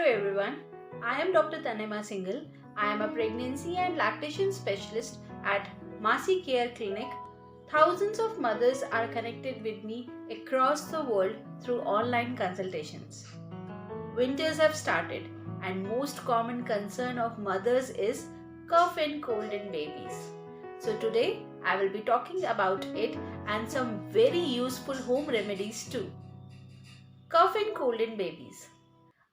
everyone, I am Dr. Tanema Singhal. I am a pregnancy and lactation specialist at Masi Care Clinic. Thousands of mothers are connected with me across the world through online consultations. Winters have started and most common concern of mothers is cough and cold in babies. So today I will be talking about it and some very useful home remedies too. Cough and cold in babies.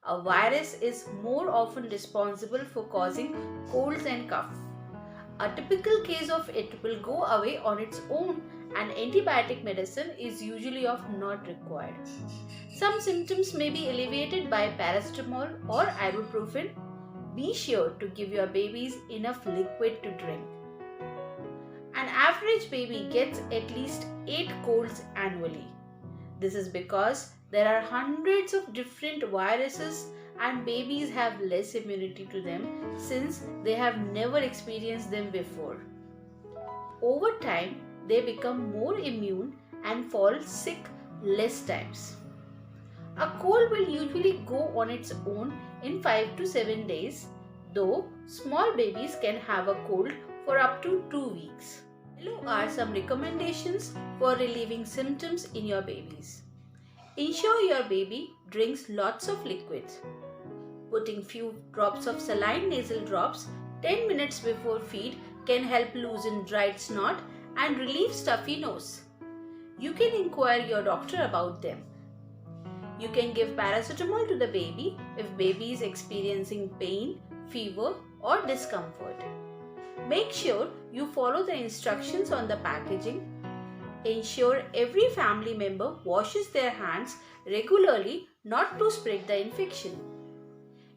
A virus is more often responsible for causing colds and cough. A typical case of it will go away on its own and antibiotic medicine is usually not required. Some symptoms may be alleviated by paracetamol or ibuprofen. Be sure to give your babies enough liquid to drink. An average baby gets at least 8 colds annually. This is because there are hundreds of different viruses and babies have less immunity to them since they have never experienced them before. Over time, they become more immune and fall sick less times. A cold will usually go on its own in 5 to 7 days, though small babies can have a cold for up to 2 weeks. Below are some recommendations for relieving symptoms in your babies. Ensure your baby drinks lots of liquids. Putting few drops of saline nasal drops 10 minutes before feed can help loosen dried snot and relieve stuffy nose. You can inquire your doctor about them. You can give paracetamol to the baby if baby is experiencing pain, fever or discomfort. Make sure you follow the instructions on the packaging. Ensure every family member washes their hands regularly not to spread the infection.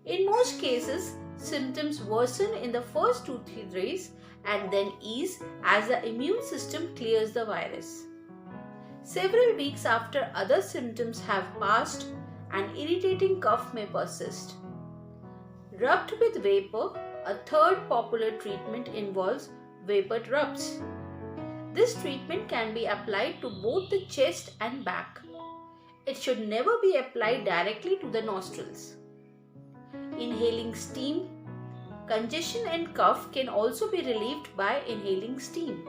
In most cases, symptoms worsen in the first 2-3 days and then ease as the immune system clears the virus. Several weeks after other symptoms have passed, an irritating cough may persist. Rubbed with vapor, a third popular treatment involves vapor drops. This treatment can be applied to both the chest and back. It should never be applied directly to the nostrils. Inhaling steam. Congestion and cough can also be relieved by inhaling steam.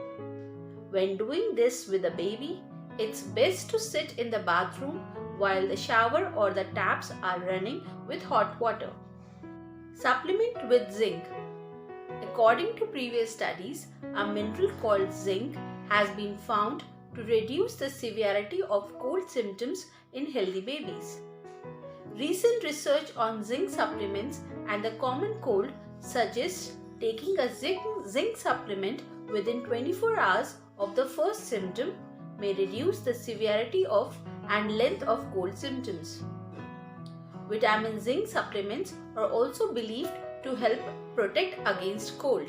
When doing this with a baby, it's best to sit in the bathroom while the shower or the taps are running with hot water. Supplement with zinc. According to previous studies, a mineral called zinc has been found to reduce the severity of cold symptoms in healthy babies. Recent research on zinc supplements and the common cold suggests taking a zinc supplement within 24 hours of the first symptom may reduce the severity of and length of cold symptoms. Vitamin zinc supplements are also believed to help protect against cold.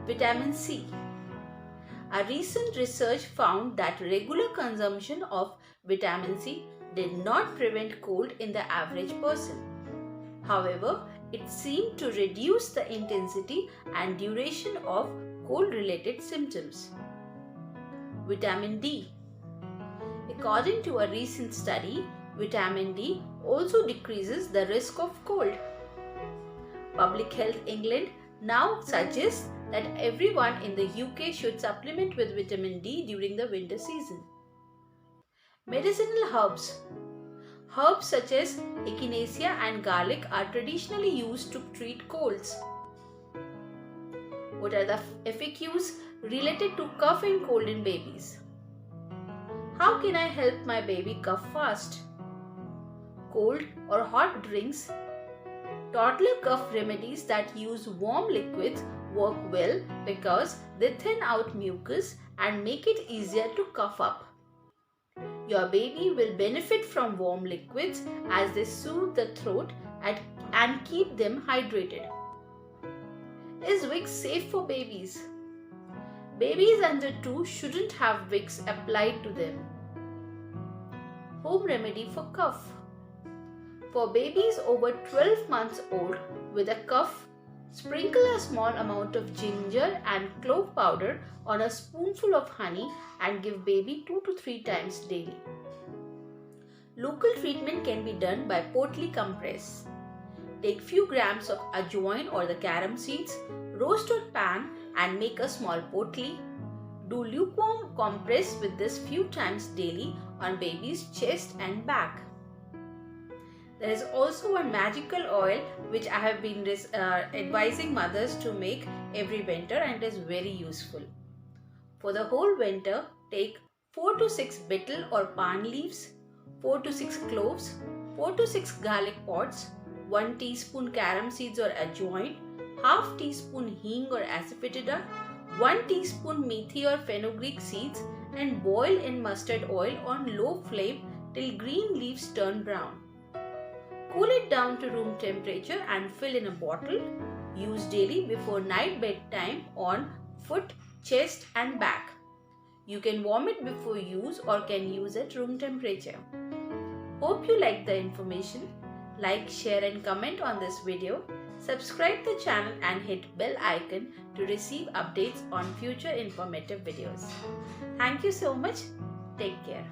Vitamin C. A recent research found that regular consumption of vitamin C did not prevent cold in the average person. However, it seemed to reduce the intensity and duration of cold-related symptoms. Vitamin D. According to a recent study, vitamin D also decreases the risk of cold. Public Health England now suggests that everyone in the UK should supplement with vitamin D during the winter season. Medicinal herbs. Herbs such as echinacea and garlic are traditionally used to treat colds. What are the FAQs related to cough and cold in babies? How can I help my baby cough fast? Cold or hot drinks. Toddler cough remedies that use warm liquids work well because they thin out mucus and make it easier to cough up. Your baby will benefit from warm liquids as they soothe the throat and keep them hydrated. Is Vicks safe for babies? Babies under 2 shouldn't have Vicks applied to them. Home remedy for cough. For babies over 12 months old with a cough, sprinkle a small amount of ginger and clove powder on a spoonful of honey and give baby 2 to 3 times daily. Local treatment can be done by potli compress. Take few grams of ajwain or the carom seeds, roast on pan and make a small potli. Do lukewarm compress with this few times daily on baby's chest and back. There is also one magical oil which I have been advising mothers to make every winter, and it is very useful. For the whole winter, take 4 to 6 betel or pan leaves, 4 to 6 cloves, 4 to 6 garlic pods, 1 teaspoon carom seeds or ajwain, half teaspoon hing or asafoetida, 1 teaspoon methi or fenugreek seeds, and boil in mustard oil on low flame till green leaves turn brown. Cool it down to room temperature and fill in a bottle. Use daily before night bedtime on foot, chest and back. You can warm it before use or can use at room temperature. Hope you like the information. Like, share and comment on this video. Subscribe the channel and hit bell icon to receive updates on future informative videos. Thank you so much. Take care.